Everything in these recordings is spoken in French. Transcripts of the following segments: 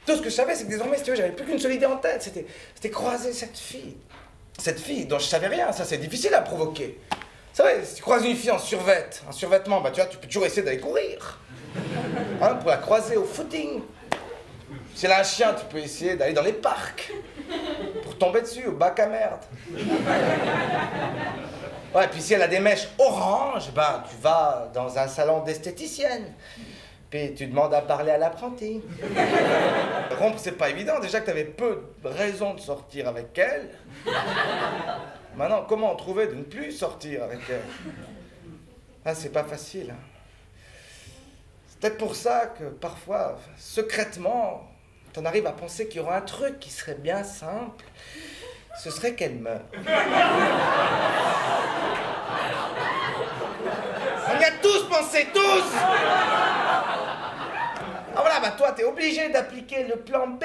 Tout ce que je savais, c'est que désormais, si tu veux, j'avais plus qu'une seule idée en tête. C'était croiser cette fille. Cette fille dont je savais rien, ça c'est difficile à provoquer. C'est vrai, si tu croises une fille en survêtement, bah tu vois, tu peux toujours essayer d'aller courir. Hein, pour la croiser au footing. Si elle a un chien, tu peux essayer d'aller dans les parcs. Pour tomber dessus, au bac à merde. Ouais, puis si elle a des mèches oranges, ben tu vas dans un salon d'esthéticienne. Puis tu demandes à parler à l'apprenti. Rompre, c'est pas évident. Déjà que t'avais peu de raisons de sortir avec elle. Maintenant, comment trouver de ne plus sortir avec elle? Ah, c'est pas facile. Hein. C'est peut-être pour ça que parfois, secrètement, t'en arrives à penser qu'il y aura un truc qui serait bien simple. Ce serait qu'elle meure. On y a tous pensé, tous! Ah voilà, bah toi, t'es obligé d'appliquer le plan B.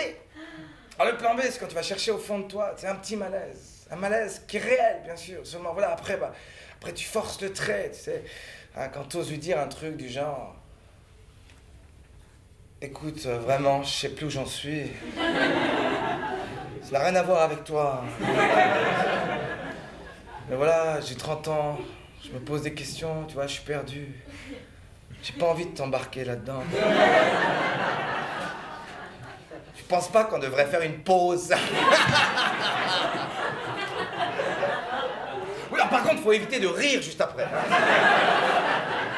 Alors le plan B, c'est quand tu vas chercher au fond de toi, c'est un petit malaise. Un malaise qui est réel, bien sûr. Seulement, voilà, après tu forces le trait, tu sais. Hein, quand t'oses lui dire un truc du genre... Écoute, vraiment, je sais plus où j'en suis. Ça n'a rien à voir avec toi. Mais voilà, j'ai 30 ans, je me pose des questions, tu vois, je suis perdu. J'ai pas envie de t'embarquer là-dedans. Tu penses pas qu'on devrait faire une pause? Oui, alors par contre, faut éviter de rire juste après.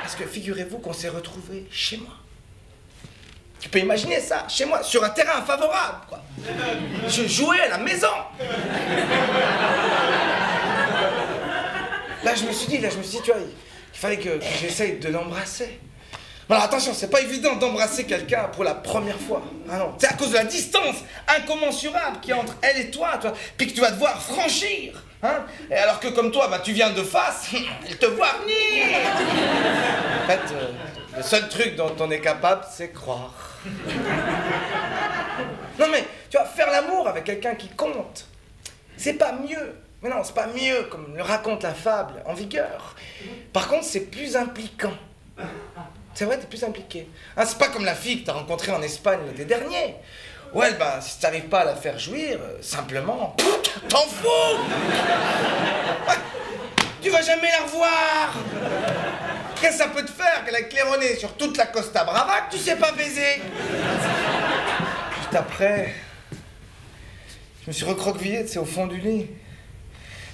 Parce que figurez-vous qu'on s'est retrouvés chez moi. Tu peux imaginer ça, chez moi, sur un terrain favorable, quoi. Je jouais à la maison. Là, je me suis dit, tu vois, il fallait que j'essaye de l'embrasser. Alors attention, c'est pas évident d'embrasser quelqu'un pour la première fois. Ah non, c'est à cause de la distance incommensurable qu'il y a entre elle et toi, puis que tu vas devoir franchir. Hein? Et alors que comme toi, bah, tu viens de face, elle te voit venir. En fait, le seul truc dont on est capable, c'est croire. Non mais, tu vois, faire l'amour avec quelqu'un qui compte, c'est pas mieux. Mais non, c'est pas mieux, comme le raconte la fable en vigueur. Par contre, c'est plus impliquant. C'est vrai, t'es plus impliqué. Hein, c'est pas comme la fille que t'as rencontrée en Espagne l'été dernier. Ouais, bah, si t'arrives pas à la faire jouir, simplement, t'en fous. Ouais, tu vas jamais la revoir. Qu'est-ce que ça peut te faire qu'elle a claironné sur toute la Costa Brava que tu sais pas baiser? Juste après, je me suis recroquevillé, tu sais, au fond du lit.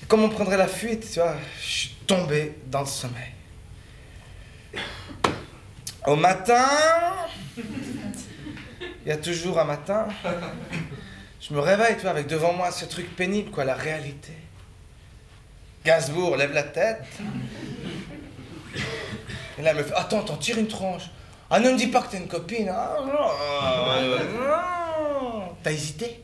Et comme on prendrait la fuite, tu vois, je suis tombé dans le sommeil. Au matin, il y a toujours un matin, je me réveille, tu vois, avec devant moi ce truc pénible, quoi, la réalité. Gainsbourg lève la tête. Et là, elle me fait, attends, tire une tranche. Ah, ne me dis pas que t'es une copine. Ah, non. T'as hésité?